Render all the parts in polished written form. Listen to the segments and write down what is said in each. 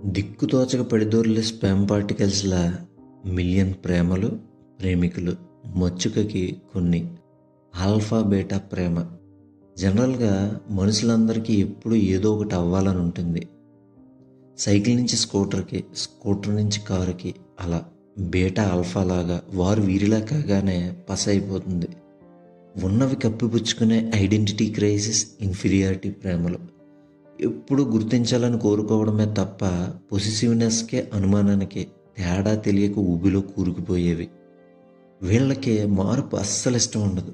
దిక్కుతోచక పడిదొర్లే sperm పార్టికల్స్‌లా million ప్రేమలు, ప్రేమికులు. మచ్చుకకి కొన్ని. ఆల్ఫా, బీటా ప్రేమ. జనరల్‌గా మనుషులందరికీ ఎప్పుడూ ఏదో ఒకటి అవ్వాలని ఉంటుంది. సైకిల్ నుంచి స్కూటర్‌కి, స్కూటర్ నుంచి కారుకి అలా. బీటా ఆల్ఫాలాగా వారు వీరిలా కాగానే పస అయిపోతుంది. ఉన్నవి కప్పిపుచ్చుకునే ఐడెంటిటీ క్రైసిస్, ఇన్ఫీరియారిటీ ప్రేమలు. ఎప్పుడూ గుర్తించాలని కోరుకోవడమే తప్ప పొసెసివ్నెస్కే, అనుమానానికి తేడా తెలియక ఊబిలో కూరుకుపోయేవి. వీళ్ళకి మార్పు అస్సలు ఇష్టం ఉండదు.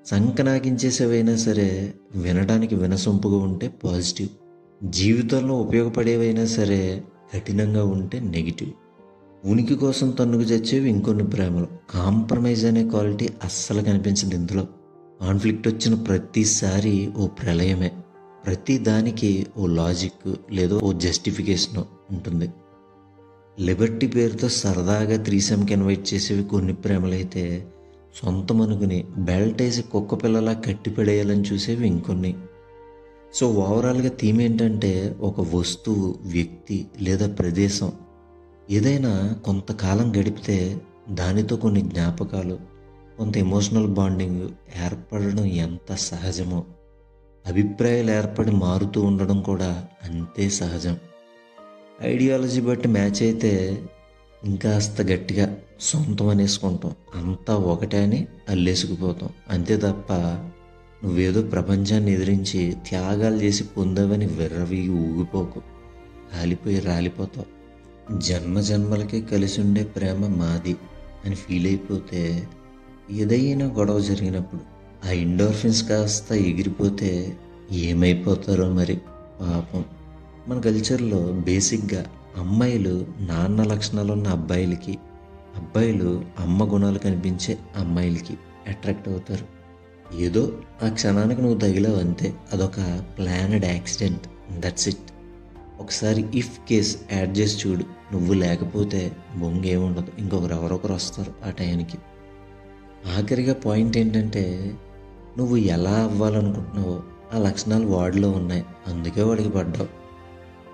సంకనాగించేసేవైనా సరే వినడానికి వినసొంపుగా ఉంటే పాజిటివ్, జీవితంలో ఉపయోగపడేవైనా సరే కఠినంగా ఉంటే నెగిటివ్. ఉనికి కోసం తన్నుకు చచ్చేవి ఇంకొన్ని ప్రేమలు. కాంప్రమైజ్ అనే క్వాలిటీ అస్సలు కనిపించదు ఇందులో. కాన్ఫ్లిక్ట్ వచ్చిన ప్రతిసారి ఓ ప్రళయమే. ప్రతి దానికి ఓ లాజిక్ లేదా ఓ జస్టిఫికేషన్ ఉంటుంది. లిబర్టీ పేరుతో సరదాగా త్రీసమ్కి ఇన్వైట్ చేసేవి కొన్ని ప్రేమలైతే, సొంతం అనుకుని బెల్ట్ వేసి కుక్క పిల్లలా కట్టిపడేయాలని చూసేవి ఇంకొన్ని. సో ఓవరాల్గా థీమ్ ఏంటంటే, ఒక వస్తువు, వ్యక్తి లేదా ప్రదేశం ఏదైనా కొంతకాలం గడిపితే దానితో కొన్ని జ్ఞాపకాలు, కొంత ఎమోషనల్ బాండింగ్ ఏర్పడడం ఎంత సహజమో, అభిప్రాయాలు ఏర్పడి మారుతూ ఉండడం కూడా అంతే సహజం. ఐడియాలజీ బట్టి మ్యాచ్ అయితే ఇంకాస్త గట్టిగా సొంతం అనేసుకుంటాం. అంతా ఒకటే అని అల్లేసుకుపోతాం. అంతే తప్ప నువ్వేదో ప్రపంచాన్ని ఎదిరించి త్యాగాలు చేసి పొందావని విర్రవీగి ఊగిపోకు. కాలిపోయి రాలిపోతావు. జన్మ జన్మలకి కలిసి ఉండే ప్రేమ మాది అని ఫీల్ అయిపోతే, ఏదైనా గొడవ జరిగినప్పుడు ఆ ఎండోర్ఫిన్స్ కాస్త ఎగిరిపోతే ఏమైపోతారో మరి పాపం. మన కల్చర్లో బేసిక్గా అమ్మాయిలు నాన్న లక్షణాలు ఉన్న అబ్బాయిలకి, అబ్బాయిలు అమ్మ గుణాలు కనిపించే అమ్మాయిలకి అట్రాక్ట్ అవుతారు. ఏదో ఆ క్షణానికి నువ్వు తగిలావు అంతే. అదొక ప్లానెడ్ యాక్సిడెంట్, దట్స్ ఇట్. ఒకసారి ఇఫ్ కేస్ యాడ్ చేసి చూడు. నువ్వు లేకపోతే బొంగేముండదు, ఇంకొకరు ఎవరొకరు వస్తారు ఆ టైంకి. ఆఖరిగా పాయింట్ ఏంటంటే, నువ్వు ఎలా అవ్వాలనుకుంటున్నావో ఆ లక్షణాలు వాడిలో ఉన్నాయి, అందుకే వాడికి పడ్డావు.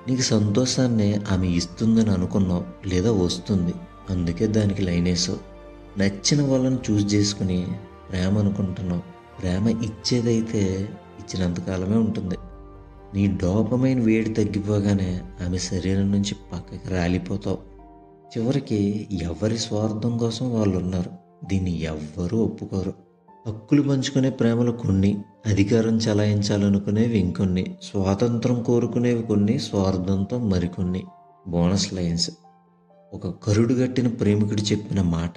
నీకు సంతోషాన్ని ఆమె ఇస్తుందని అనుకున్నావు లేదా వస్తుంది, అందుకే దానికి లైన్ వేసావు. నచ్చిన వాళ్ళని చూస్ చేసుకుని ప్రేమ అనుకుంటున్నావు. ప్రేమ ఇచ్చేదైతే ఇచ్చినంతకాలమే ఉంటుంది. నీ డోపమైన్ వేడి తగ్గిపోగానే ఆమె శరీరం నుంచి పక్కకి రాలిపోతావు. చివరికి ఎవరి స్వార్థం కోసం వాళ్ళు ఉన్నారు. దీన్ని ఎవ్వరూ ఒప్పుకోరు. హక్కులు పంచుకునే ప్రేమలు కొన్ని, అధికారం చలాయించాలనుకునేవి ఇంకొన్ని, స్వాతంత్రం కోరుకునేవి కొన్ని, స్వార్థంతో మరికొన్ని. Bonus lines. ఒక కరుడు గట్టిన ప్రేమికుడు చెప్పిన మాట,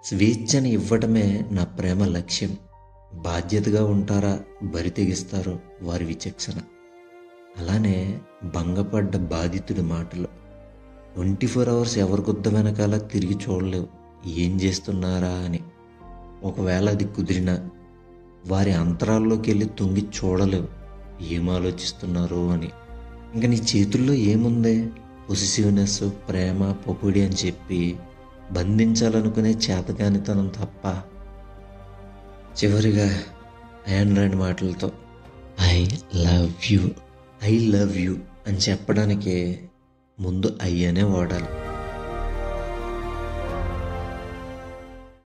స్వేచ్ఛని ఇవ్వటమే నా ప్రేమ లక్ష్యం. బాధ్యతగా ఉంటారా, బరి తెగిస్తారో వారి విచక్షణ. అలానే భంగపడ్డ బాధితుడి మాటలు, 24 hours ఎవరి గుద్ద వెనకాల తిరిగి చూడలేవు ఏం చేస్తున్నారా అని. ఒకవేళ అది కుదిరినా వారి అంతరాల్లోకి వెళ్ళి తొంగి చూడలేవు ఏం ఆలోచిస్తున్నారో అని. ఇంకా నీ చేతుల్లో ఏముంది? పొసెసివ్నెస్, ప్రేమ, పొకుడి అని చెప్పి బంధించాలనుకునే చేతకానితనం తప్ప. చివరిగా ఆండ్రాయిడ్ మాటలతో ఐ లవ్ యూ అని చెప్పడానికి ముందు అయ్యనే వాడాలి.